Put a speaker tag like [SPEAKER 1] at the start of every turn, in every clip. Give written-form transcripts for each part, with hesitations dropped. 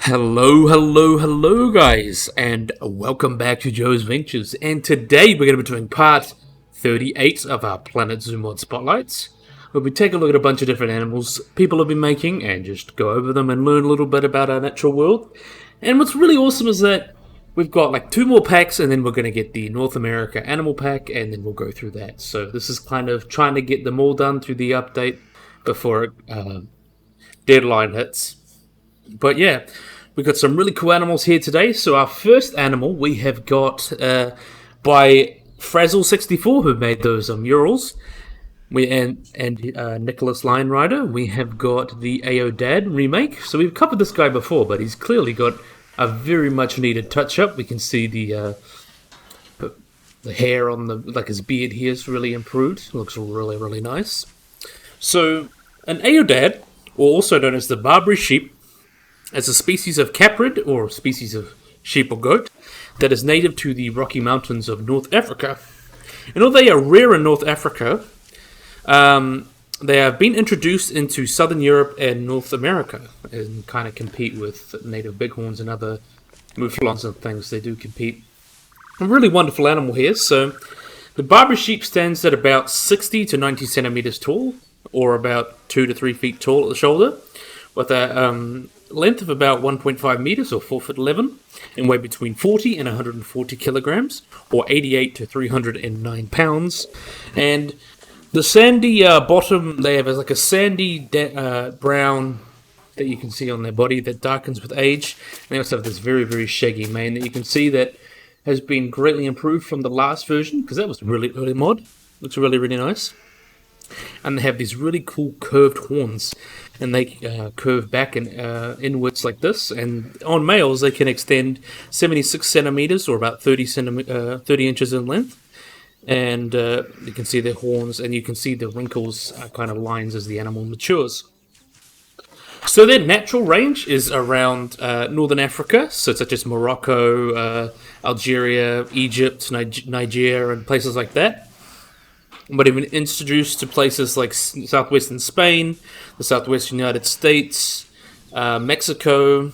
[SPEAKER 1] Hello guys, and welcome back to Joe's Ventures. And today we're going to be doing part 38 of our Planet Zoo mod spotlights. We'll be taking a look at a bunch of different animals people have been making and just go over them and learn a little bit about our natural world. And what's really awesome is that we've got like 2 more packs, and then we're going to get the North America animal pack, and then we'll go through that. So this is kind of trying to get them all done through the update before deadline hits. But yeah, we've got some really cool animals here today. So our first animal we have got by Frazzle64, who made those murals. And Nicholas Lion Rider. We have got the Aodad Remake. So we've covered this guy before, but he's clearly got a very much needed touch up. We can see the hair on his beard here is really improved. Looks really nice. So an Aodad, or also known as the Barbary sheep, as a species of caprid, or species of sheep or goat, that is native to the Rocky Mountains of North Africa. And although they are rare in North Africa, they have been introduced into Southern Europe and North America, and kind of compete with native bighorns and other mouflons and things. They do compete. A really wonderful animal here. So the Barbary sheep stands at about 60 to 90 centimeters tall, or about 2 to 3 feet tall at the shoulder, with a length of about 1.5 meters, or 4'11", and weigh between 40 and 140 kilograms, or 88 to 309 pounds. And the sandy bottom they have is like a sandy brown that you can see on their body that darkens with age. And they also have this very shaggy mane that you can see that has been greatly improved from the last version, because that was really early mod. Looks really nice. And they have these really cool curved horns, and they curve back and inwards like this. And on males, they can extend 76 centimeters, or about 30 inches in length. And you can see their horns, and you can see the wrinkles kind of lines as the animal matures. So their natural range is around northern Africa, so such as Morocco, Algeria, Egypt, Nigeria, and places like that. But have been introduced to places like southwestern Spain, the southwestern United States, Mexico,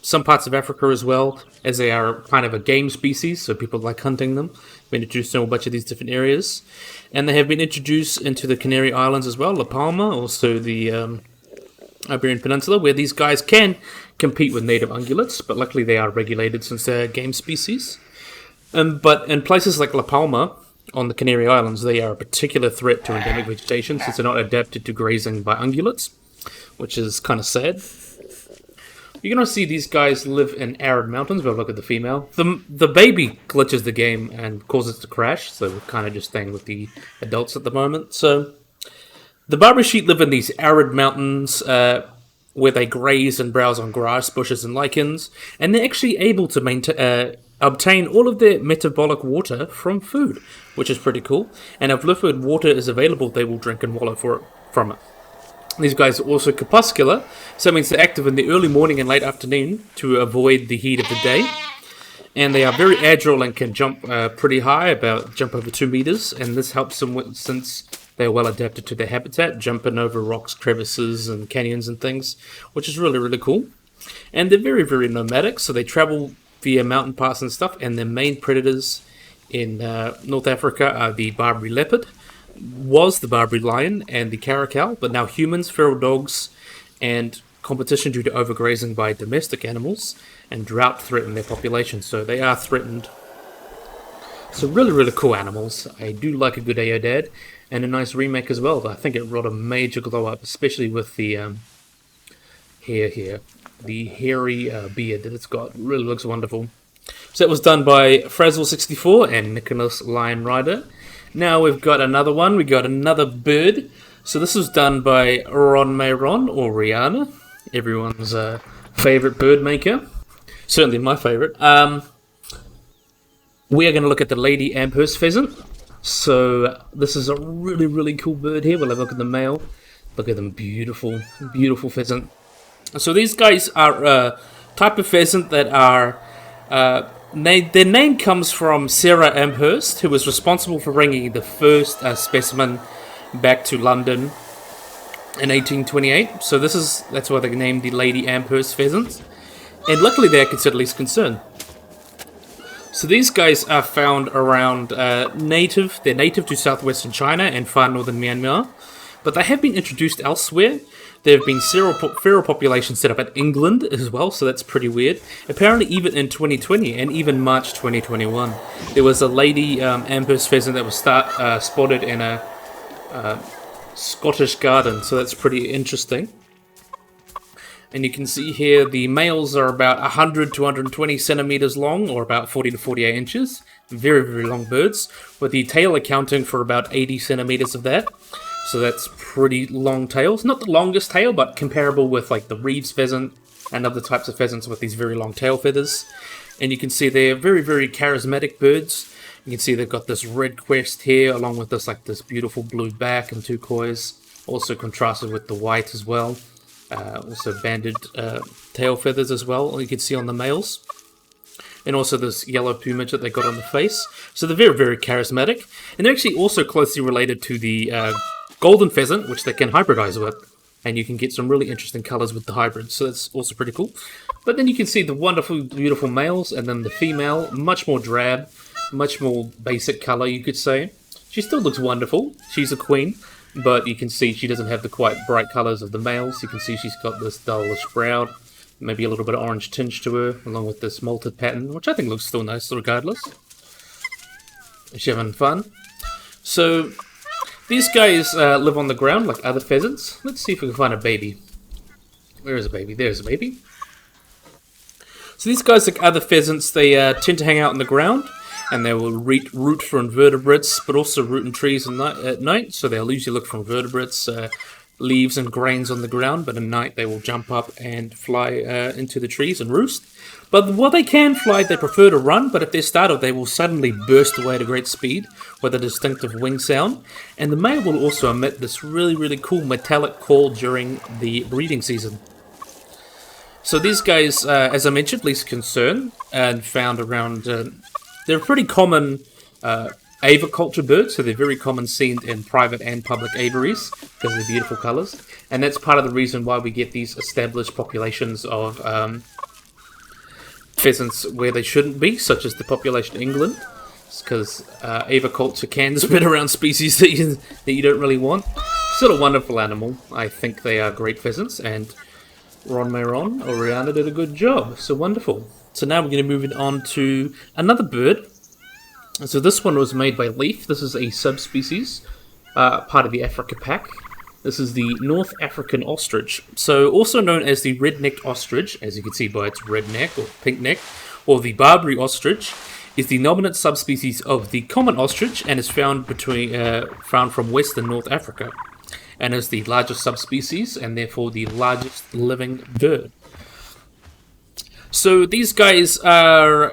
[SPEAKER 1] some parts of Africa as well, as they are kind of a game species, so people like hunting them. Been introduced to a whole bunch of these different areas. And they have been introduced into the Canary Islands as well, La Palma, also the Iberian Peninsula, where these guys can compete with native ungulates, but luckily they are regulated since they're game species. But in places like La Palma, on the Canary Islands, they are a particular threat to endemic vegetation since they're not adapted to grazing by ungulates, which is kind of sad. You're going to see these guys live in arid mountains. We'll look at the female. The baby glitches the game and causes it to crash, so we're kind of just staying with the adults at the moment. So the Barbary sheep live in these arid mountains where they graze and browse on grass, bushes, and lichens, and they're actually able to obtain all of their metabolic water from food, which is pretty cool. And if liquid water is available, they will drink and wallow from it. These guys are also crepuscular, so that means they're active in the early morning and late afternoon to avoid the heat of the day. And they are very agile and can jump pretty high, jump over 2 meters, and this helps them since they're well adapted to their habitat, jumping over rocks, crevices, and canyons and things, which is really cool. And they're very nomadic, so they travel via mountain paths and stuff, and their main predators in North Africa are the Barbary leopard, was the Barbary lion, and the caracal, but now humans, feral dogs, and competition due to overgrazing by domestic animals, and drought threaten their population, so they are threatened. So really cool animals. I do like a good Aodad, and a nice remake as well. I think it brought a major glow up, especially with the hair here. The hairy beard that it's got really looks wonderful. So that was done by Frazzle64 and Nicholas Lion Rider. Now we've got another one. We got another bird. So this was done by Ron Mayron, or Rihanna, everyone's favorite bird maker. Certainly my favorite. We are going to look at the Lady Amherst pheasant. So this is a really cool bird here. We'll have a look at the male. Look at them, beautiful pheasant. So these guys are a type of pheasant that are... their name comes from Sarah Amherst, who was responsible for bringing the first specimen back to London in 1828. So that's why they named the Lady Amherst pheasant. And luckily they're considered least concern. So these guys are found around they're native to southwestern China and far northern Myanmar, but they have been introduced elsewhere. There have been feral populations set up in England as well, so that's pretty weird. Apparently even in 2020 and even March 2021, there was a lady amherst pheasant that was spotted in a Scottish garden, so that's pretty interesting. And you can see here the males are about 100 to 120 centimeters long, or about 40 to 48 inches. Very, very long birds, with the tail accounting for about 80 centimeters of that. So that's pretty long tails. Not the longest tail, but comparable with like the Reeves pheasant and other types of pheasants with these very long tail feathers. And you can see they're very, very charismatic birds. You can see they've got this red crest here, along with this beautiful blue back and turquoise. Also contrasted with the white as well. Also banded tail feathers as well, you can see on the males. And also this yellow plumage that they got on the face. So they're very, very charismatic. And they're actually also closely related to the golden pheasant, which they can hybridize with. And you can get some really interesting colors with the hybrids, so that's also pretty cool. But then you can see the wonderful, beautiful males, and then the female, much more drab, much more basic color, you could say. She still looks wonderful. She's a queen. But you can see she doesn't have the quite bright colours of the males. You can see she's got this dullish brown, maybe a little bit of orange tinge to her, along with this malted pattern, which I think looks still nice regardless. She's having fun. So, these guys live on the ground like other pheasants. Let's see if we can find a baby. Where is a baby? There's a baby. So these guys, like other pheasants, they tend to hang out on the ground. And they will root for invertebrates, but also root in trees at night. So they'll usually look for invertebrates, leaves and grains on the ground. But at night they will jump up and fly into the trees and roost. But while they can fly, they prefer to run. But if they're startled, they will suddenly burst away at a great speed with a distinctive wing sound. And the male will also emit this really, really cool metallic call during the breeding season. So these guys, as I mentioned, least concern, and found around... they're pretty common aviculture birds, so they're very common seen in private and public aviaries because of the beautiful colours. And that's part of the reason why we get these established populations of pheasants where they shouldn't be, such as the population in England. It's because aviculture can spread around species that you don't really want. Still a wonderful animal. I think they are great pheasants, and Ron Mayron or Rihanna did a good job. So wonderful. So now we're going to move it on to another bird. So this one was made by Leaf. This is a subspecies, part of the Africa pack. This is the North African ostrich. So also known as the red-necked ostrich, as you can see by its red neck or pink neck, or the Barbary ostrich, is the dominant subspecies of the common ostrich and is found from western North Africa, and is the largest subspecies and therefore the largest living bird. So these guys are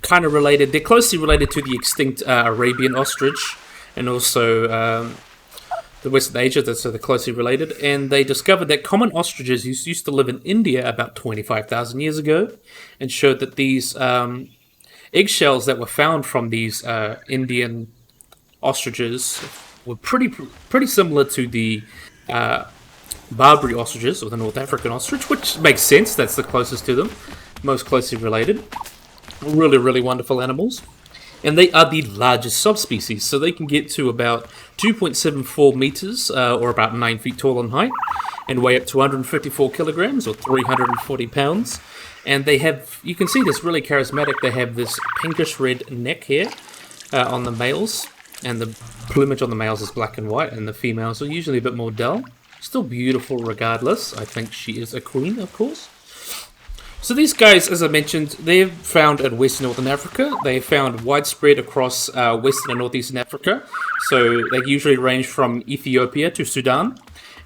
[SPEAKER 1] kind of related. They're closely related to the extinct Arabian ostrich, and also the Western Asia, so they're closely related. And they discovered that common ostriches used to live in India about 25,000 years ago, and showed that these eggshells that were found from these Indian ostriches were pretty similar to the Barbary ostriches, or the North African ostrich, which makes sense. That's the closest to them, most closely related. Really, really wonderful animals. And they are the largest subspecies, so they can get to about 2.74 meters, or about 9 feet tall in height, and weigh up to 154 kilograms, or 340 pounds. And they have, you can see this really charismatic, they have this pinkish red neck here on the males, and the plumage on the males is black and white, and the females are usually a bit more dull. Still beautiful regardless. I think she is a queen, of course. So these guys, as I mentioned, they're found in Western Northern Africa. They're found widespread across Western and Northeastern Africa. So they usually range from Ethiopia to Sudan,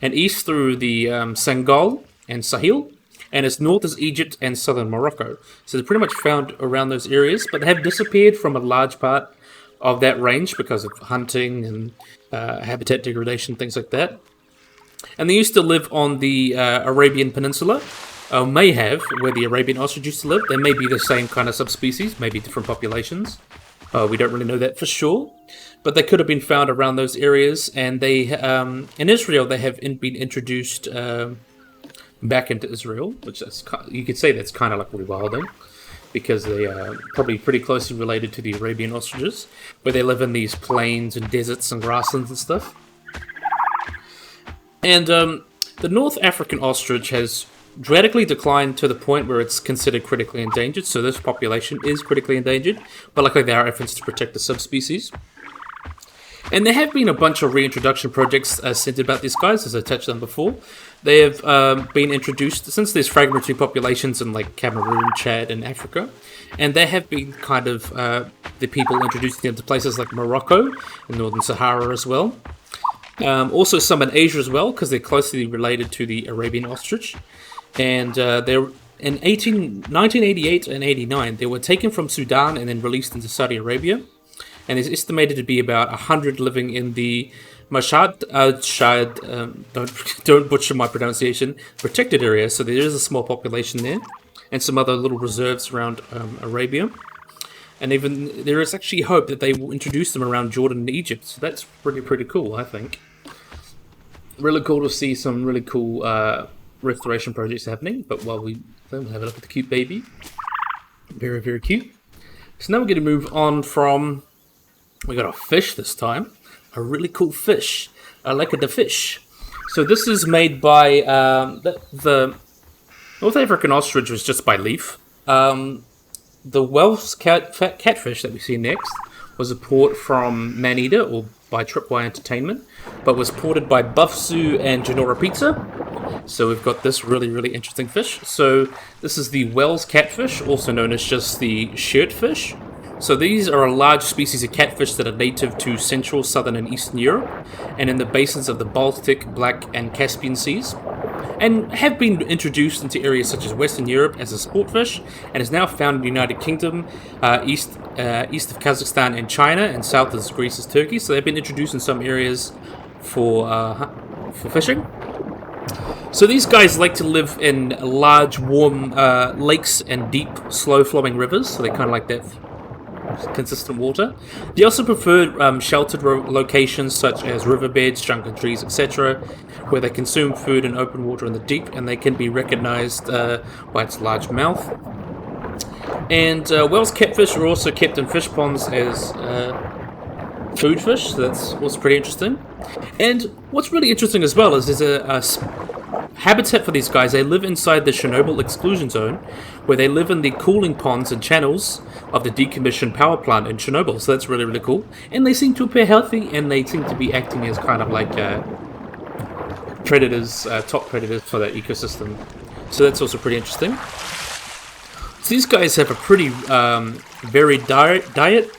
[SPEAKER 1] and east through the Senegal and Sahel, and as north as Egypt and southern Morocco. So they're pretty much found around those areas, but they have disappeared from a large part of that range because of hunting and habitat degradation, things like that. And they used to live on the Arabian Peninsula, may have, where the Arabian ostrich used to live. They may be the same kind of subspecies, maybe different populations. We don't really know that for sure. But they could have been found around those areas. And they, in Israel, they have been introduced back into Israel, which you could say that's kind of like rewilding, because they are probably pretty closely related to the Arabian ostriches, where they live in these plains and deserts and grasslands and stuff. And the North African ostrich has dramatically declined to the point where it's considered critically endangered, so this population is critically endangered, but luckily there are efforts to protect the subspecies. And there have been a bunch of reintroduction projects centered about these guys, as I touched on before. They have been introduced since there's fragmentary populations in like Cameroon, Chad, and Africa, and there have been kind of the people introducing them to places like Morocco and Northern Sahara as well. Also some in Asia as well, because they're closely related to the Arabian ostrich. And they're in 1988 and 89, they were taken from Sudan and then released into Saudi Arabia. And it's estimated to be about 100 living in the Mashhad don't butcher my pronunciation, protected area. So there is a small population there, and some other little reserves around Arabia. And even there is actually hope that they will introduce them around Jordan and Egypt. So that's pretty cool, I think. Really cool to see some really cool restoration projects happening. But while we'll have a look at the cute baby. Very cute. So now we're going to move on from... We got a fish this time. A really cool fish. I like the fish. So this is made by... the North African ostrich was just by leaf. The Welsh catfish that we see next was a port from Maneater, or by Tripwire Entertainment, but was ported by Buffzoo and Genora Pizza. So we've got this really interesting fish. So this is the Welsh catfish, also known as just the shirtfish. So these are a large species of catfish that are native to Central, Southern, and Eastern Europe, and in the basins of the Baltic, Black, and Caspian Seas, and have been introduced into areas such as Western Europe as a sport fish, and is now found in the United Kingdom, east of Kazakhstan and China, and south of Greece is Turkey. So they've been introduced in some areas for fishing. So these guys like to live in large, warm lakes and deep, slow-flowing rivers. So they kind of like that consistent water. They also prefer sheltered locations such as riverbeds, jungle trees, etc., where they consume food in open water in the deep, and they can be recognized by its large mouth. And Welsh catfish are also kept in fish ponds as food fish, so that's also pretty interesting. And what's really interesting as well is there's a habitat for these guys. They live inside the Chernobyl exclusion zone, where they live in the cooling ponds and channels of the decommissioned power plant in Chernobyl. So that's really cool. And they seem to appear healthy, and they seem to be acting as kind of like predators, top predators for that ecosystem. So that's also pretty interesting. So these guys have a pretty varied diet.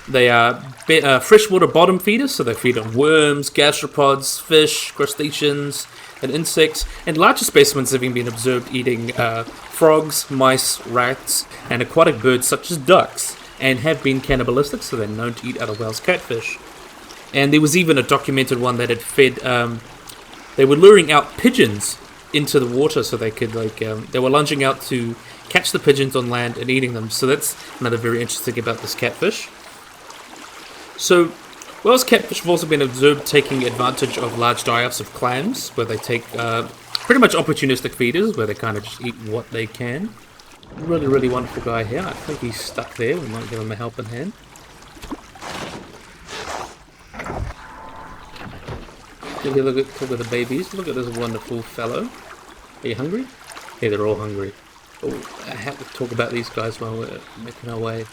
[SPEAKER 1] They are freshwater bottom feeders, so they feed on worms, gastropods, fish, crustaceans, and insects, and larger specimens have even been observed eating frogs, mice, rats, and aquatic birds such as ducks, and have been cannibalistic, so they're known to eat other Welsh catfish. And there was even a documented one that had fed, they were luring out pigeons into the water so they could, they were lunging out to catch the pigeons on land and eating them. So that's another very interesting about this catfish. So Welsh catfish have also been observed taking advantage of large die-offs of clams, where they take pretty much opportunistic feeders, where they kind of just eat what they can. Really wonderful guy here. I think he's stuck there. We might give him a helping hand. Look at the babies. Look at this wonderful fellow. Are you hungry? Yeah, they're all hungry. Oh, I have to talk about these guys while we're making our way.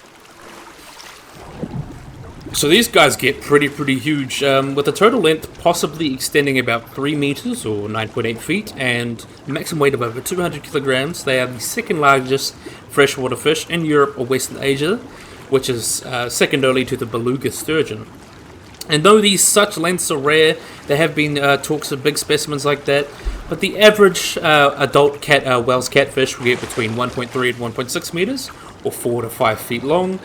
[SPEAKER 1] So these guys get pretty huge, with a total length possibly extending about 3 meters or 9.8 feet, and a maximum weight of over 200 kilograms. They are the second largest freshwater fish in Europe or Western Asia, which is second only to the beluga sturgeon. And though these such lengths are rare, there have been talks of big specimens like that, but the average adult Welsh catfish will get between 1.3 and 1.6 meters, or 4 to 5 feet long.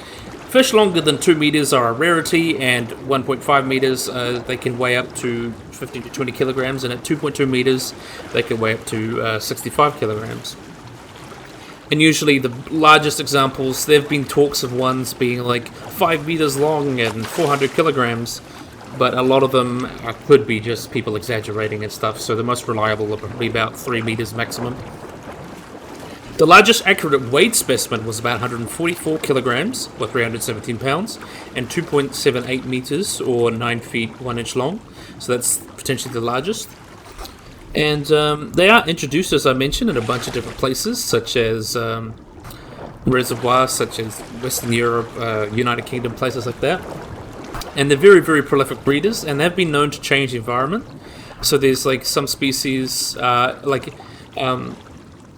[SPEAKER 1] Fish longer than 2 meters are a rarity, and 1.5 meters they can weigh up to 15 to 20 kilograms, and at 2.2 meters they can weigh up to 65 kilograms. And usually the largest examples, there have been talks of ones being like 5 meters long and 400 kilograms. but a lot of them could be just people exaggerating and stuff, so the most reliable are probably about 3 meters maximum. The largest accurate weighed specimen was about 144 kilograms, or 317 pounds, and 2.78 meters, or 9 feet 1 inch long, so that's potentially the largest. And they are introduced, as I mentioned, in a bunch of different places, such as reservoirs, such as Western Europe, United Kingdom, places like that. And they're very, very prolific breeders, and they've been known to change the environment. So there's like some species,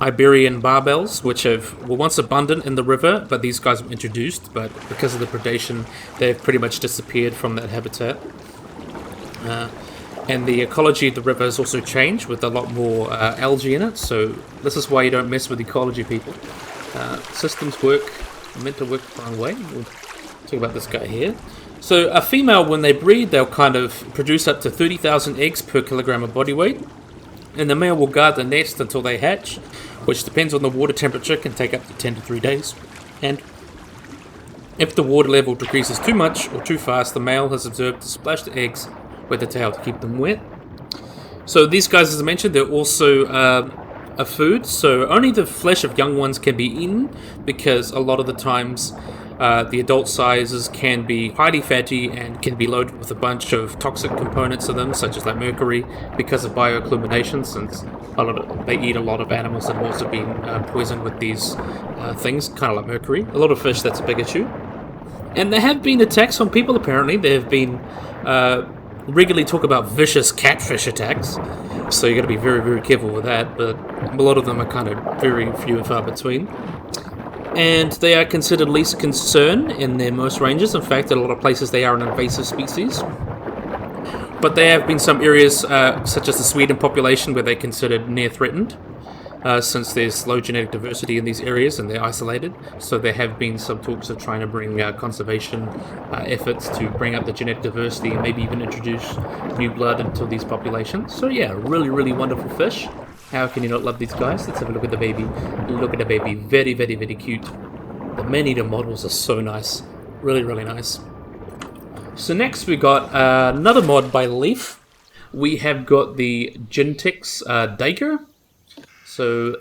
[SPEAKER 1] Iberian barbels, which were once abundant in the river, but these guys were introduced, but because of the predation, they've pretty much disappeared from that habitat. And the ecology of the river has also changed with a lot more algae in it, so this is why you don't mess with ecology, people. Systems work, meant to work the wrong way. We'll talk about this guy here. So a female, when they breed, they'll kind of produce up to 30,000 eggs per kilogram of body weight, and the male will guard the nest until they hatch, which depends on the water temperature, can take up to 10 to 3 days. And if the water level decreases too much or too fast, the male has observed to splash the eggs with the tail to keep them wet. So these guys, as I mentioned, they're also a food, so only the flesh of young ones can be eaten, because a lot of the times the adult sizes can be highly fatty and can be loaded with a bunch of toxic components in them, such as like mercury, because of bioaccumulation, since they eat a lot of animals that have also been poisoned with these things, kind of like mercury. A lot of fish, that's a big issue. And there have been attacks on people, apparently. There have been regularly talk about vicious catfish attacks, so you got to be very, very careful with that, but a lot of them are kind of very few and far between. And they are considered least concern in their most ranges. In fact, in a lot of places they are an invasive species. But there have been some areas, such as the Sweden population, where they're considered near threatened, since there's low genetic diversity in these areas and they're isolated. So there have been some talks of trying to bring conservation efforts to bring up the genetic diversity and maybe even introduce new blood into these populations. So yeah, really, really wonderful fish. How can you not love these guys? Let's have a look at the baby. Look at the baby. Very, very, very cute. The man-eater models are so nice. Really, really nice. So next we got another mod by Leaf. We have got the Jentink's Duiker. So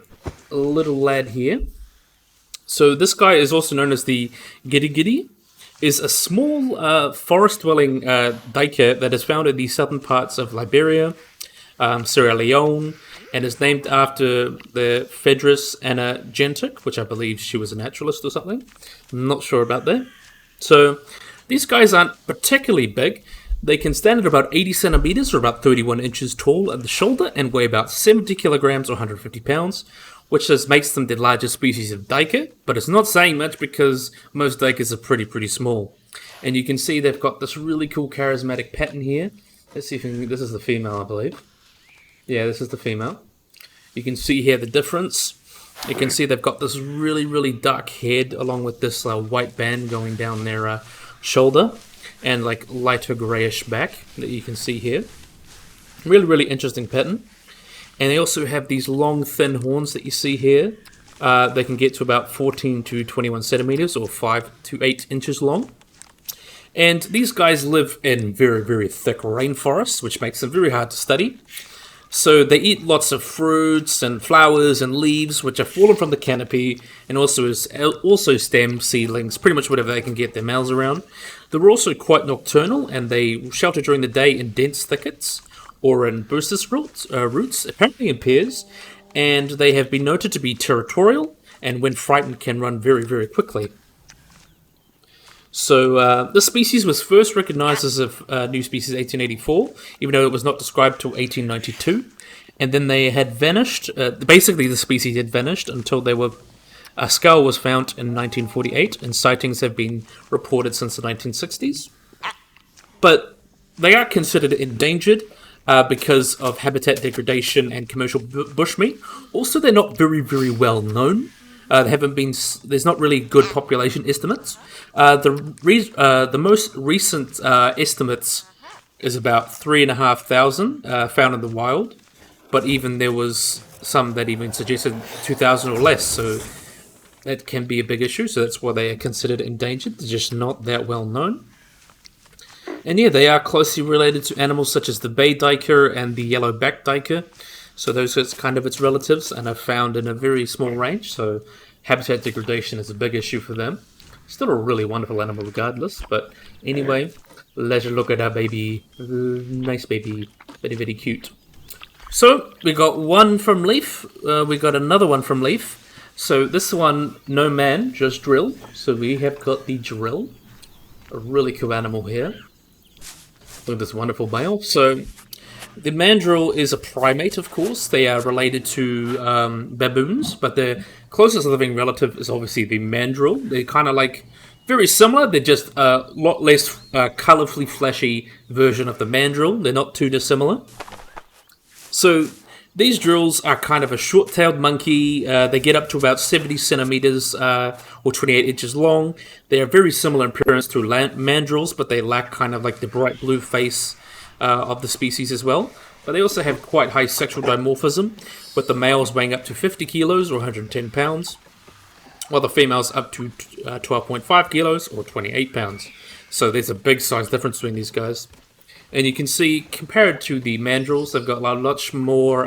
[SPEAKER 1] a little lad here. So this guy is also known as the Girigidi. Is a small forest-dwelling duiker that is found in the southern parts of Liberia, Sierra Leone, and is named after the Phaedrus Anna Jentink, which I believe she was a naturalist or something. I'm not sure about that. So these guys aren't particularly big. They can stand at about 80 centimeters, or about 31 inches tall at the shoulder, and weigh about 70 kilograms or 150 pounds, which makes them the largest species of duiker, but it's not saying much because most duikers are pretty small. And you can see they've got this really cool charismatic pattern here. Let's see if this is the female, I believe. Yeah, this is the female. You can see here the difference. You can see they've got this really, really dark head along with this white band going down their shoulder, and like lighter grayish back that you can see here. Really, really interesting pattern. And they also have these long, thin horns that you see here. They can get to about 14 to 21 centimeters, or 5 to 8 inches long. And these guys live in very, very thick rainforests, which makes them very hard to study. So they eat lots of fruits and flowers and leaves, which are fallen from the canopy, and also stem, seedlings, pretty much whatever they can get their mouths around. They're also quite nocturnal, and they shelter during the day in dense thickets or in bursous roots, apparently in pairs, and they have been noted to be territorial, and when frightened can run very, very quickly. So this species was first recognized as a new species in 1884, even though it was not described till 1892. And then they had vanished. Basically, the species had vanished until a skull was found in 1948, and sightings have been reported since the 1960s. But they are considered endangered because of habitat degradation and commercial bushmeat. Also, they're not very, very well known. There's not really good population estimates. The most recent estimates is about 3,500 found in the wild, but even there was some that even suggested 2,000 or less. So that can be a big issue. So that's why they are considered endangered. They're just not that well known. And yeah, they are closely related to animals such as the bay duiker and the yellow-backed duiker. So those are kind of its relatives and are found in a very small range. So habitat degradation is a big issue for them. Still a really wonderful animal regardless. But anyway, let's look at our baby. Nice baby. Very, very cute. So we got one from Leaf. We got another one from Leaf. So this one, no man, just drill. So we have got the drill. A really cool animal here. Look at this wonderful male. So the mandrill is a primate, of course. They are related to baboons, but their closest living relative is obviously the mandrill. They're kind of like very similar. They're just a lot less colorfully flashy version of the mandrill. They're not too dissimilar. So these drills are kind of a short-tailed monkey. They get up to about 70 centimeters or 28 inches long. They are very similar in appearance to mandrills, but they lack kind of like the bright blue face of the species as well. But they also have quite high sexual dimorphism, with the males weighing up to 50 kilos or 110 pounds, while the females up to 12.5 kilos or 28 pounds. So there's a big size difference between these guys. And you can see, compared to the mandrills, they've got a much more,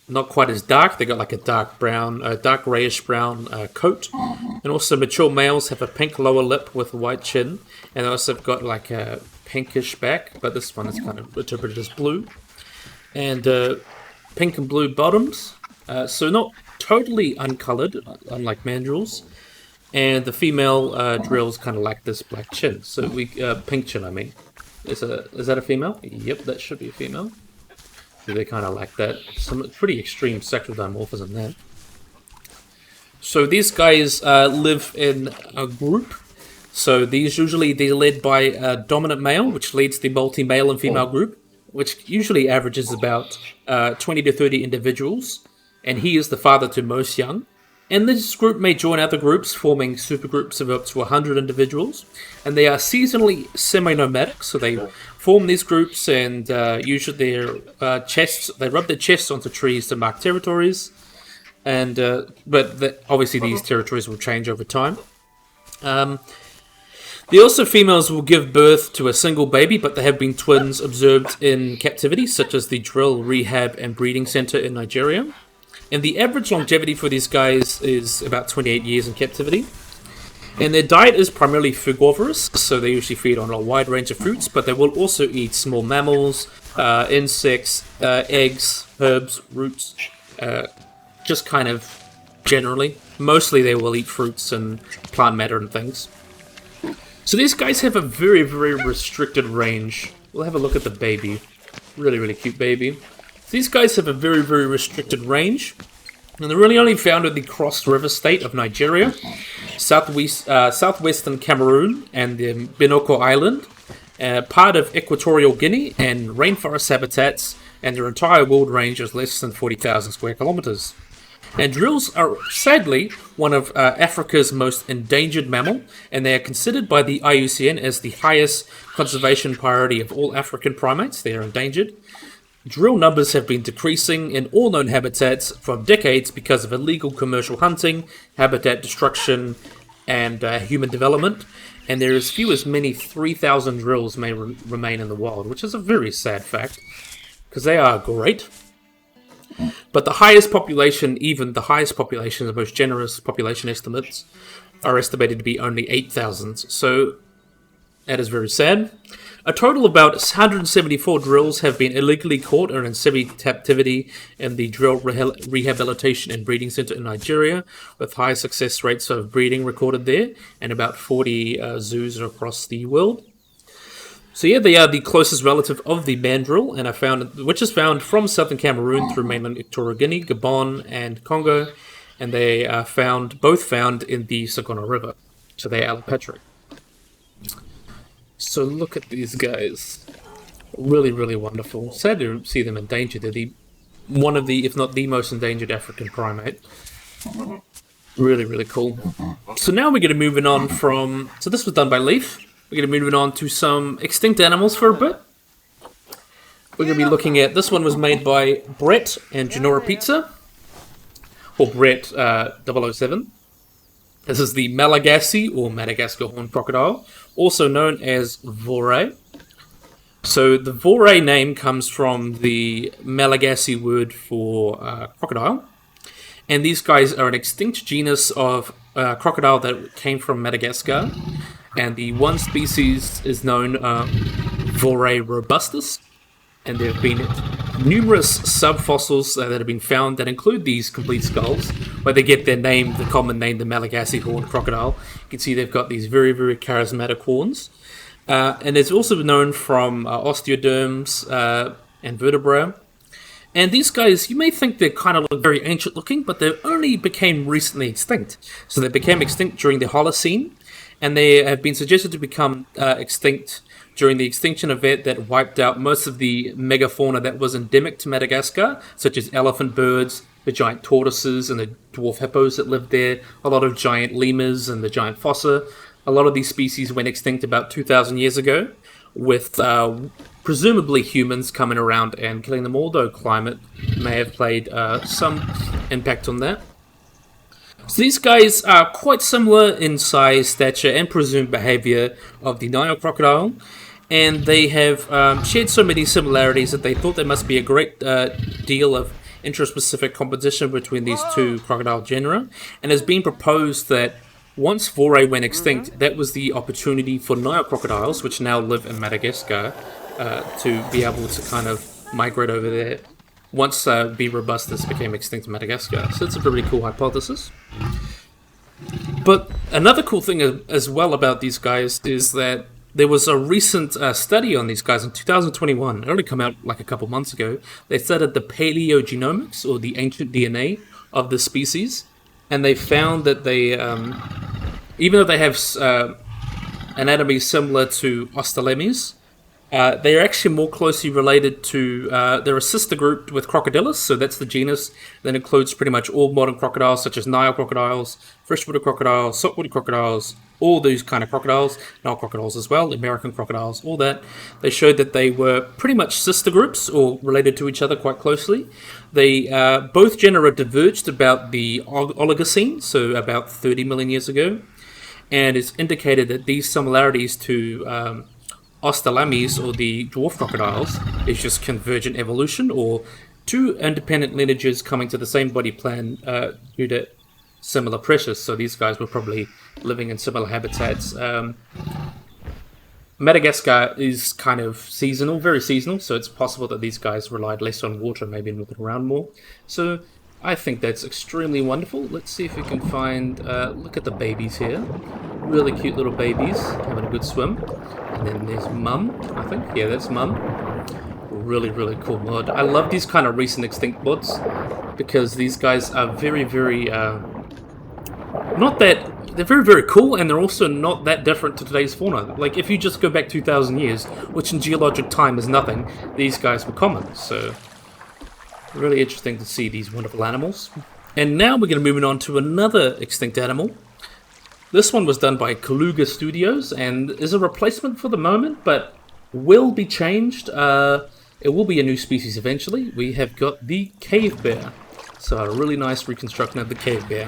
[SPEAKER 1] not quite as dark. They've got like a dark brown, dark grayish brown coat. And also mature males have a pink lower lip with a white chin. And they also have got like a pinkish back, but this one is kind of interpreted as blue. And pink and blue bottoms. So not totally uncolored, unlike mandrills. And the female drills kind of lack this black chin. So pink chin, I mean. Is that a female? Yep, that should be a female. So they kind of lack that. Some pretty extreme sexual dimorphism there. So these guys live in a group. So they're led by a dominant male, which leads the multi-male and female group, which usually averages about 20 to 30 individuals. And he is the father to most young. And this group may join other groups, forming supergroups of up to 100 individuals. And they are seasonally semi-nomadic, so they form these groups and usually they rub their chests onto trees to mark territories. And obviously these territories will change over time. Females will give birth to a single baby, but there have been twins observed in captivity, such as the Drill Rehab and Breeding Center in Nigeria. And the average longevity for these guys is about 28 years in captivity. And their diet is primarily frugivorous, so they usually feed on a wide range of fruits, but they will also eat small mammals, insects, eggs, herbs, roots, just kind of generally. Mostly they will eat fruits and plant matter and things. So these guys have a very, very restricted range. We'll have a look at the baby. Really, really cute baby. These guys have a very, very restricted range, and they're really only found in the Cross River state of Nigeria, southwestern Cameroon, and the Binoko Island, part of Equatorial Guinea, and rainforest habitats, and their entire world range is less than 40,000 square kilometers. And drills are, sadly, one of Africa's most endangered mammal, and they are considered by the IUCN as the highest conservation priority of all African primates. They are endangered. Drill numbers have been decreasing in all known habitats for decades because of illegal commercial hunting, habitat destruction, and human development. And there is few as many 3,000 drills may remain in the wild, which is a very sad fact, because they are great. But the highest population, the most generous population estimates, are estimated to be only 8,000. So that is very sad. A total of about 174 drills have been illegally caught or in semi-captivity in the Drill Rehabilitation and Breeding Center in Nigeria, with high success rates of breeding recorded there, and about 40 zoos across the world. So yeah, they are the closest relative of the mandrill, which is found from southern Cameroon through mainland Equatorial Guinea, Gabon, and Congo, and they are both found in the Sagona River. So they are allopatric. So look at these guys. Really, really wonderful. Sad to see them endangered. They're one of the, if not the most endangered African primate. Really, really cool. So now we're going to move on from... So this was done by Leaf. We're going to move on to some extinct animals for a bit. We're going to be looking at... This one was made by Brett and Genora Pizza. Or Brett 007. This is the Malagasy or Madagascar horned crocodile, also known as Voray. So the Voray name comes from the Malagasy word for crocodile. And these guys are an extinct genus of crocodile that came from Madagascar. And the one species is known Voray robustus. And there have been numerous subfossils that have been found that include these complete skulls, where they get their name, the common name, the Malagasy horned crocodile. You can see they've got these very, very charismatic horns. And it's also known from osteoderms and vertebrae. And these guys, you may think they kind of look very ancient looking, but they only became recently extinct. So they became extinct during the Holocene, and they have been suggested to become extinct during the extinction event that wiped out most of the megafauna that was endemic to Madagascar, such as elephant birds, the giant tortoises and the dwarf hippos that lived there, a lot of giant lemurs and the giant fossa. A lot of these species went extinct about 2,000 years ago, with presumably humans coming around and killing them, although climate may have played some impact on that. So these guys are quite similar in size, stature, and presumed behavior of the Nile crocodile, and they have shared so many similarities that they thought there must be a great deal of intraspecific competition between these two crocodile genera, and has been proposed that once Voray went extinct, that was the opportunity for Nile crocodiles, which now live in Madagascar, to be able to kind of migrate over there once B. robustus became extinct in Madagascar. So it's a pretty cool hypothesis. But another cool thing as well about these guys is that there was a recent study on these guys in 2021. It only came out like a couple months ago. They studied the paleogenomics, or the ancient DNA of the species, and they found that they, even though they have anatomy similar to Ostalemes, they are actually more closely related to, they're a sister group with Crocodilus, so that's the genus that includes pretty much all modern crocodiles, such as Nile crocodiles, freshwater crocodiles, saltwater crocodiles, all those kind of crocodiles, Nile crocodiles as well, American crocodiles, all that. They showed that they were pretty much sister groups, or related to each other quite closely. They both genera diverged about the Oligocene, so about 30 million years ago, and it's indicated that these similarities to Ostalames, or the dwarf crocodiles, is just convergent evolution, or two independent lineages coming to the same body plan due to similar pressures. So these guys were probably living in similar habitats. Madagascar is kind of seasonal, very seasonal, so it's possible that these guys relied less on water, maybe looking around more. So I think that's extremely wonderful. Let's see if we can find, look at the babies here. Really cute little babies, having a good swim. And then there's Mum, I think. Yeah, that's Mum. Really, really cool mod. I love these kind of recent extinct mods, because these guys are very, very, they're very, very cool, and they're also not that different to today's fauna. Like, if you just go back 2,000 years, which in geologic time is nothing, these guys were common. So, really interesting to see these wonderful animals. And now we're going to move on to another extinct animal. This one was done by Kaluga Studios, and is a replacement for the moment, but will be changed. It will be a new species eventually. We have got the cave bear. So a really nice reconstruction of the cave bear.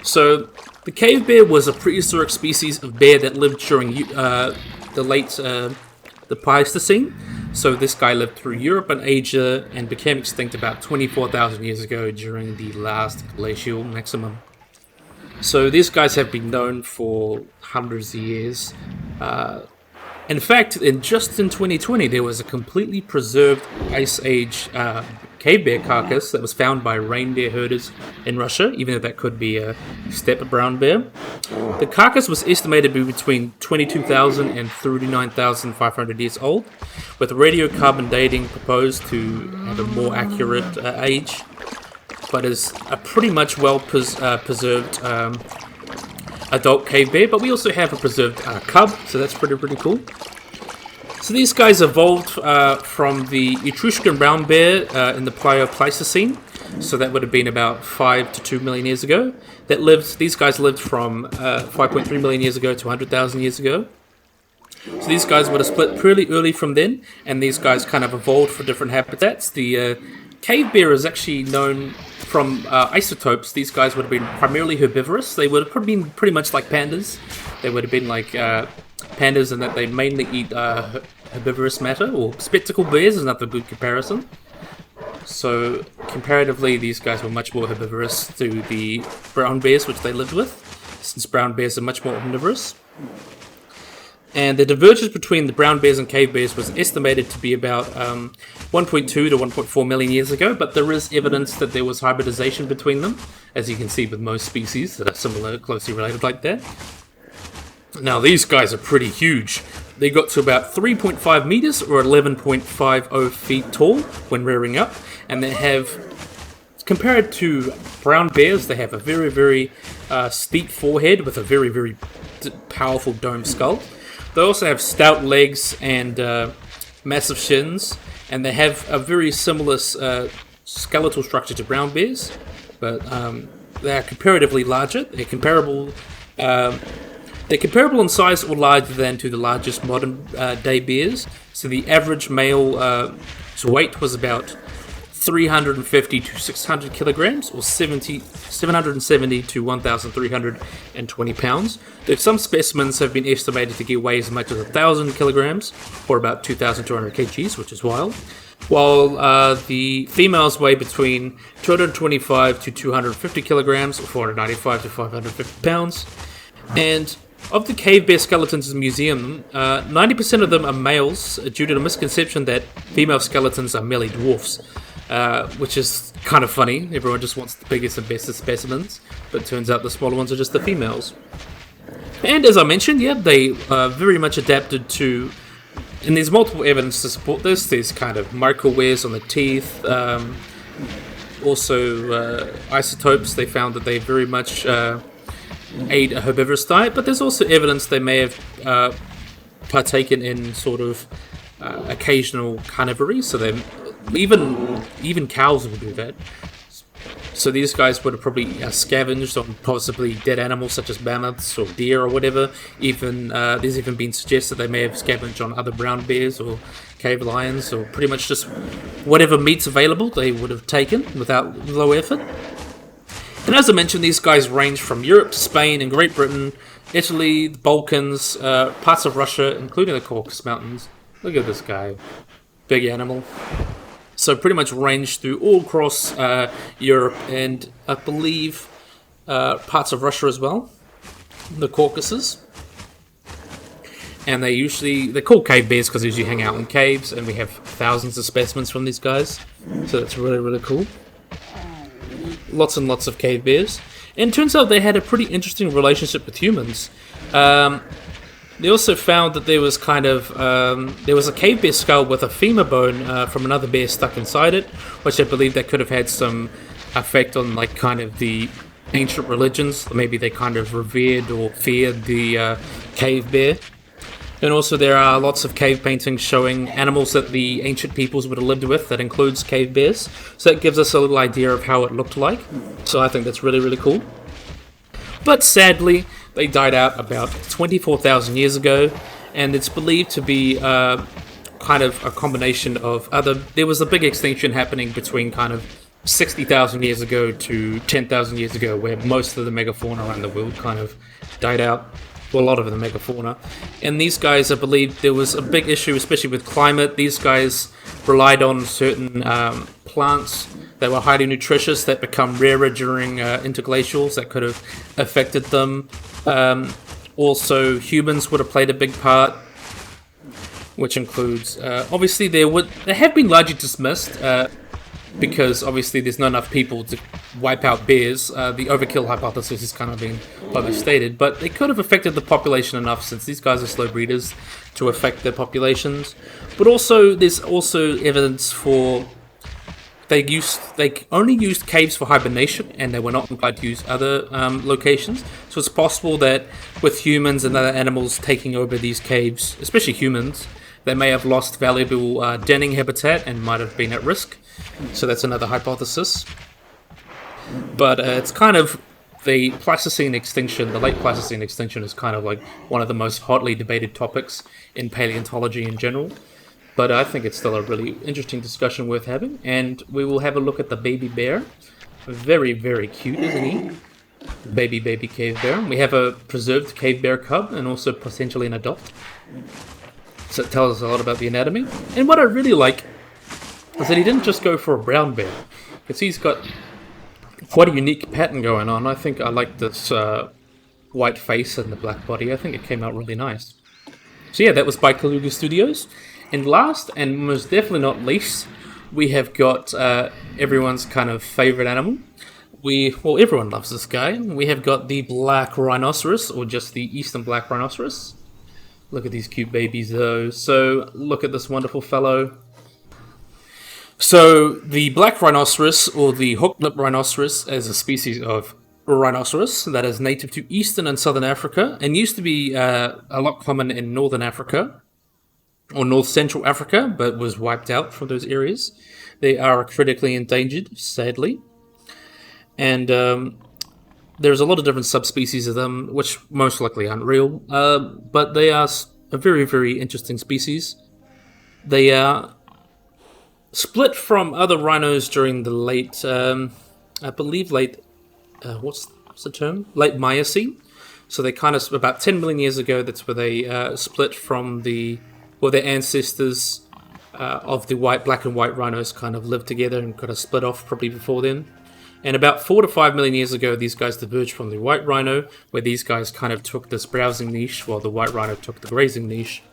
[SPEAKER 1] So the cave bear was a prehistoric species of bear that lived during the late the Pleistocene. So this guy lived through Europe and Asia and became extinct about 24,000 years ago during the last glacial maximum. So these guys have been known for hundreds of years. In fact, just in 2020, there was a completely preserved Ice Age cave bear carcass that was found by reindeer herders in Russia, even though that could be a steppe brown bear. The carcass was estimated to be between 22,000 and 39,500 years old, with radiocarbon dating proposed to have a more accurate age, but is a pretty much well preserved adult cave bear. But we also have a preserved cub, so that's pretty cool. So these guys evolved from the Etruscan brown bear in the Pleistocene, so that would have been about 5 to 2 million years ago. These guys lived from 5.3 million years ago to 100,000 years ago. So these guys would have split pretty early from then, and these guys kind of evolved for different habitats. The cave bear is actually known from isotopes, these guys would have been primarily herbivorous. They would have probably been pretty much like pandas. They would have been like pandas in that they mainly eat herbivorous matter, or spectacled bears is another good comparison. So, comparatively, these guys were much more herbivorous to the brown bears which they lived with, since brown bears are much more omnivorous. And the divergence between the brown bears and cave bears was estimated to be about 1.2 to 1.4 million years ago, but there is evidence that there was hybridization between them, as you can see with most species that are similar, closely related like that. Now, these guys are pretty huge. They got to about 3.5 meters, or 11.50 feet tall when rearing up, and they have, compared to brown bears, they have a very, very steep forehead with a very, very powerful domed skull. They also have stout legs and massive shins, and they have a very similar skeletal structure to brown bears, but they are comparatively larger. They're comparable in size or larger than to the largest modern day bears. So the average male weight was about 350 to 600 kilograms, or 770 to 1,320 pounds. Though some specimens have been estimated to weigh as much as 1,000 kilograms, or about 2,200 kgs, which is wild. While the females weigh between 225 to 250 kilograms, or 495 to 550 pounds. And of the cave bear skeletons in the museum, 90% of them are males, due to the misconception that female skeletons are merely dwarfs. Which is kind of funny. Everyone just wants the biggest and best specimens, but it turns out the smaller ones are just the females. And as I mentioned, yeah, they very much adapted to, and there's multiple evidence to support this. There's kind of micro wears on the teeth, also isotopes. They found that they very much ate a herbivorous diet, but there's also evidence they may have partaken in sort of occasional carnivory, so they even cows will do that. So these guys would have probably scavenged on possibly dead animals such as mammoths or deer or whatever. Even there's even been suggested they may have scavenged on other brown bears or cave lions, or pretty much just whatever meat's available they would have taken without low effort. And as I mentioned, these guys range from Europe to Spain and Great Britain, Italy, the Balkans, parts of Russia, including the Caucasus Mountains. Look at this guy. Big animal. So pretty much ranged through all across Europe and I believe parts of Russia as well, the Caucasus. And they're called cave bears because they usually hang out in caves, and we have thousands of specimens from these guys. So that's really, really cool. Lots and lots of cave bears. And it turns out they had a pretty interesting relationship with humans. They also found that there was there was a cave bear skull with a femur bone from another bear stuck inside it, which I believe that could have had some effect on like kind of the ancient religions. Maybe they kind of revered or feared the cave bear. And also there are lots of cave paintings showing animals that the ancient peoples would have lived with. That includes cave bears. So that gives us a little idea of how it looked like. So I think that's really, really cool. But sadly, they died out about 24,000 years ago, and it's believed to be kind of a combination of other... There was a big extinction happening between kind of 60,000 years ago to 10,000 years ago, where most of the megafauna around the world kind of died out. Well, a lot of the megafauna. And these guys, I believe, there was a big issue, especially with climate. These guys relied on certain plants that were highly nutritious that become rarer during interglacials that could have affected them. Also, humans would have played a big part, which includes, obviously, they have been largely dismissed because obviously there's not enough people to wipe out bears. The overkill hypothesis has kind of been overstated, but they could have affected the population enough, since these guys are slow breeders, to affect their populations. But also, there's also evidence for they only used caves for hibernation, and they were not inclined to use other locations. So it's possible that with humans and other animals taking over these caves, especially humans, they may have lost valuable denning habitat and might have been at risk. So that's another hypothesis. But it's kind of the Pleistocene extinction, the late Pleistocene extinction is kind of like one of the most hotly debated topics in paleontology in general. But I think it's still a really interesting discussion worth having. And we will have a look at the baby bear. Very, very cute, isn't he? Baby cave bear. We have a preserved cave bear cub and also potentially an adult. So it tells us a lot about the anatomy. And what I really like is that he didn't just go for a brown bear. You can see he's got quite a unique pattern going on. I think I like this white face and the black body. I think it came out really nice. So yeah, that was by Kaluga Studios. And last, and most definitely not least, we have got everyone's kind of favorite animal. Well, everyone loves this guy. We have got the black rhinoceros, or just the eastern black rhinoceros. Look at these cute babies, though. So, look at this wonderful fellow. So, the black rhinoceros, or the hook-lip rhinoceros, is a species of rhinoceros that is native to eastern and southern Africa, and used to be a lot common in northern Africa, or north central Africa, but was wiped out from those areas. They are critically endangered, sadly. And there's a lot of different subspecies of them, which most likely aren't real, but they are a very, very interesting species. They are split from other rhinos during the late, I believe what's the term? Late Miocene. So they kind of, about 10 million years ago, that's where they split from their ancestors of the black and white rhinos kind of lived together and kind of split off probably before then. And about 4 to 5 million years ago, these guys diverged from the white rhino, where these guys kind of took this browsing niche, while the white rhino took the grazing niche.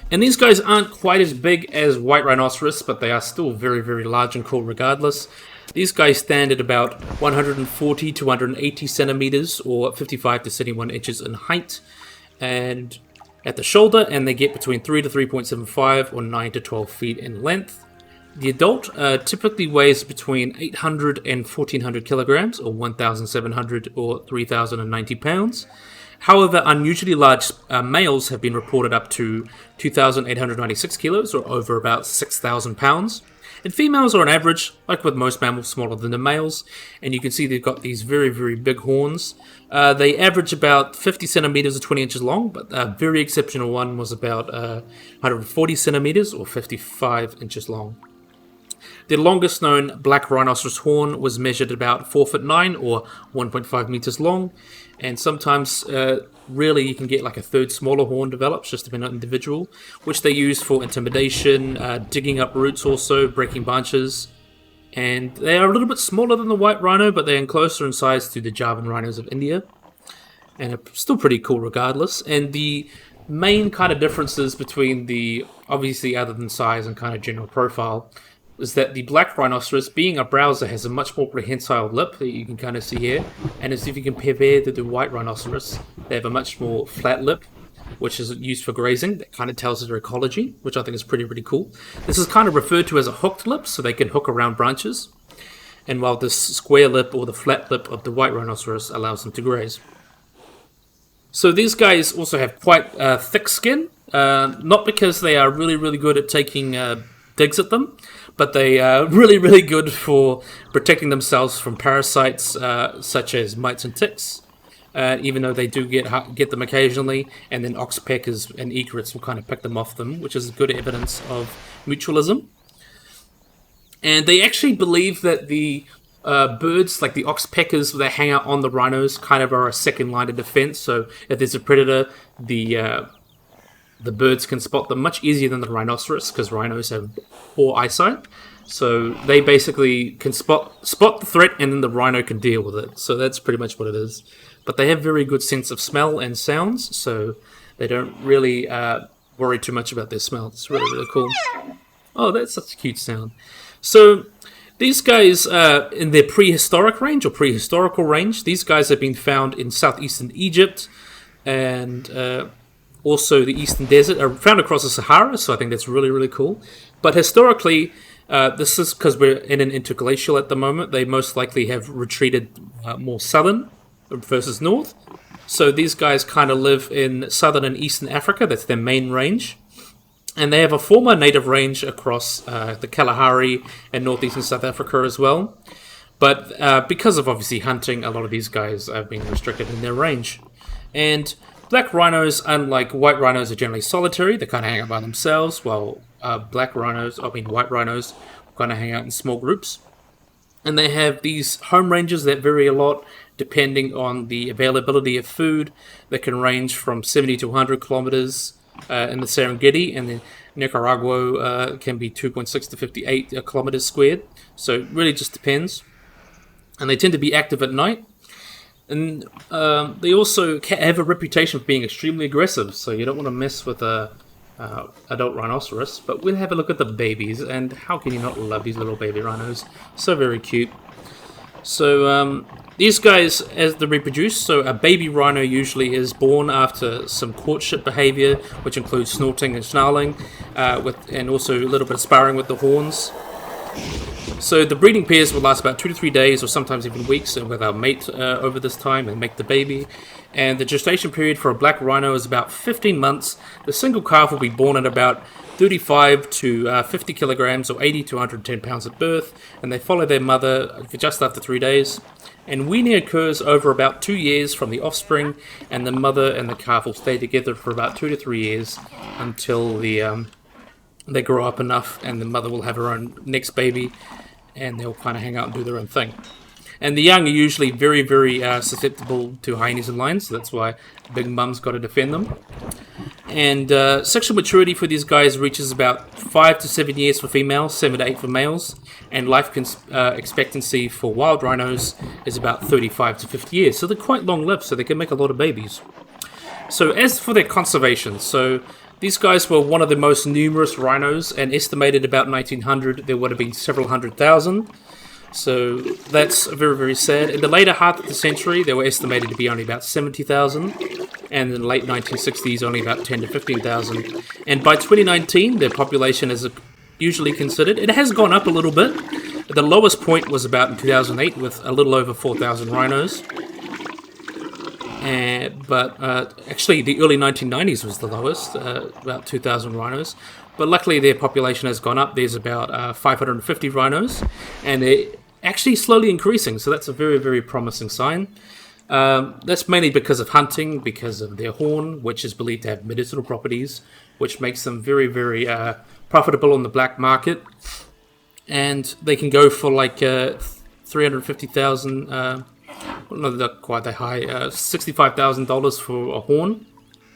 [SPEAKER 1] And these guys aren't quite as big as white rhinoceros, but they are still very, very large and cool regardless. These guys stand at about 140 to 180 centimeters, or 55 to 71 inches in height, and at the shoulder, and they get between 3 to 3.75 or 9 to 12 feet in length. The adult typically weighs between 800 and 1400 kilograms, or 1,700 or 3,090 pounds. However, unusually large males have been reported up to 2,896 kilos, or over about 6,000 pounds. And females are on average, like with most mammals, smaller than the males. And you can see they've got these very, very big horns. They average about 50 centimeters or 20 inches long, but a very exceptional one was about 140 centimeters or 55 inches long. The longest known black rhinoceros horn was measured about 4'9" or 1.5 meters long, and sometimes really you can get like a third smaller horn develops, just depending on individual, which they use for intimidation, digging up roots also, breaking branches. And they are a little bit smaller than the white rhino, but they're closer in size to the Javan rhinos of India, and are still pretty cool regardless. And the main kind of differences between the, obviously other than size and kind of general profile, is that the black rhinoceros, being a browser, has a much more prehensile lip that you can kind of see here. And as if you compare to the white rhinoceros, they have a much more flat lip, which is used for grazing. That kind of tells us their ecology, which I think is pretty cool. This is kind of referred to as a hooked lip, so they can hook around branches. And while this square lip or the flat lip of the white rhinoceros allows them to graze. So these guys also have quite thick skin, not because they are really good at taking digs at them, but they are really good for protecting themselves from parasites such as mites and ticks, even though they do get them occasionally, and then oxpeckers and egrets will kind of pick them off them, which is good evidence of mutualism. And they actually believe that the birds, like the oxpeckers that hang out on the rhinos, kind of are a second line of defense. So if there's a predator, the birds can spot them much easier than the rhinoceros, because rhinos have poor eyesight. So they basically can spot the threat, and then the rhino can deal with it. So that's pretty much what it is. But they have very good sense of smell and sounds, so they don't really worry too much about their smell. It's really cool. Oh, that's such a cute sound. So these guys, in their prehistoric range, or prehistorical range, these guys have been found in southeastern Egypt, and also the Eastern Desert, are found across the Sahara, so I think that's really cool. But historically, this is because we're in an interglacial at the moment, they most likely have retreated more southern versus north. So these guys kind of live in southern and eastern Africa, that's their main range. And they have a former native range across the Kalahari and northeastern South Africa as well. But because of obviously hunting, a lot of these guys have been restricted in their range. And black rhinos, unlike white rhinos, are generally solitary. They kind of hang out by themselves, while white rhinos kind of hang out in small groups. And they have these home ranges that vary a lot depending on the availability of food. That can range from 70 to 100 kilometers in the Serengeti, and then Nicaragua can be 2.6 to 58 kilometers squared. So it really just depends. And they tend to be active at night. And they also have a reputation for being extremely aggressive, so you don't want to mess with a adult rhinoceros. But we'll have a look at the babies, and how can you not love these little baby rhinos? So very cute. So these guys, as they reproduce, so a baby rhino usually is born after some courtship behavior, which includes snorting and snarling, and also a little bit of sparring with the horns. So the breeding pairs will last about 2 to 3 days, or sometimes even weeks, and with our mate over this time and make the baby. And the gestation period for a black rhino is about 15 months. The single calf will be born at about 35 to 50 kilograms, or 80 to 110 pounds at birth, and they follow their mother just after 3 days. And weaning occurs over about 2 years from the offspring, and the mother and the calf will stay together for about 2 to 3 years until they grow up enough, and the mother will have her own next baby, and they'll kind of hang out and do their own thing. And the young are usually very, very susceptible to hyenas and lions, so that's why Big Mum's got to defend them. And sexual maturity for these guys reaches about 5 to 7 years for females, 7 to 8 for males, and life expectancy for wild rhinos is about 35 to 50 years. So they're quite long-lived, so they can make a lot of babies. So as for their conservation, so these guys were one of the most numerous rhinos, and estimated about 1900 there would have been several 100,000. So that's very, very sad. In the later half of the century, they were estimated to be only about 70,000, and in the late 1960s, only about 10 to 15,000. And by 2019, their population is usually considered. It has gone up a little bit. The lowest point was about in 2008, with a little over 4,000 rhinos. But actually, the early 1990s was the lowest, about 2,000 rhinos. But luckily, their population has gone up. There's about 550 rhinos, and they're actually slowly increasing. So that's a very, very promising sign. That's mainly because of hunting, because of their horn, which is believed to have medicinal properties, which makes them very, very profitable on the black market. And they can go for like 350,000. Well, not quite that high. $65,000 for a horn.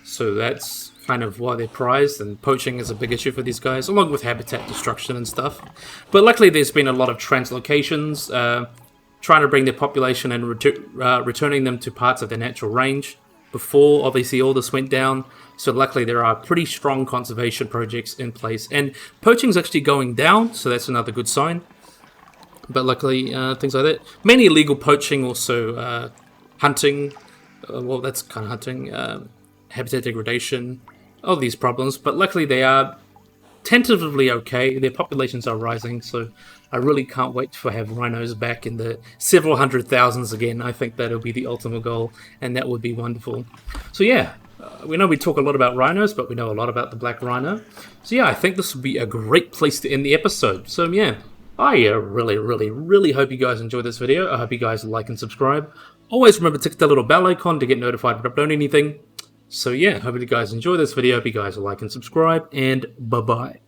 [SPEAKER 1] So that's kind of why they're prized, and poaching is a big issue for these guys, along with habitat destruction and stuff. But luckily there's been a lot of translocations, trying to bring their population and returning them to parts of their natural range before obviously all this went down. So luckily there are pretty strong conservation projects in place, and poaching's actually going down, so that's another good sign. But luckily things like that, mainly illegal poaching, also hunting, well that's kind of hunting, habitat degradation, all these problems, but luckily they are tentatively okay. Their populations are rising, so I really can't wait to have rhinos back in the several hundred thousands again. I think that'll be the ultimate goal, and that would be wonderful. So yeah, we know we talk a lot about rhinos, but we know a lot about the black rhino. So yeah, I think this would be a great place to end the episode. So yeah, I really, really, really hope you guys enjoyed this video. I hope you guys like and subscribe. Always remember to click the little bell icon to get notified when I upload anything. So yeah, hope you guys enjoy this video. Hope you guys like and subscribe, and bye-bye.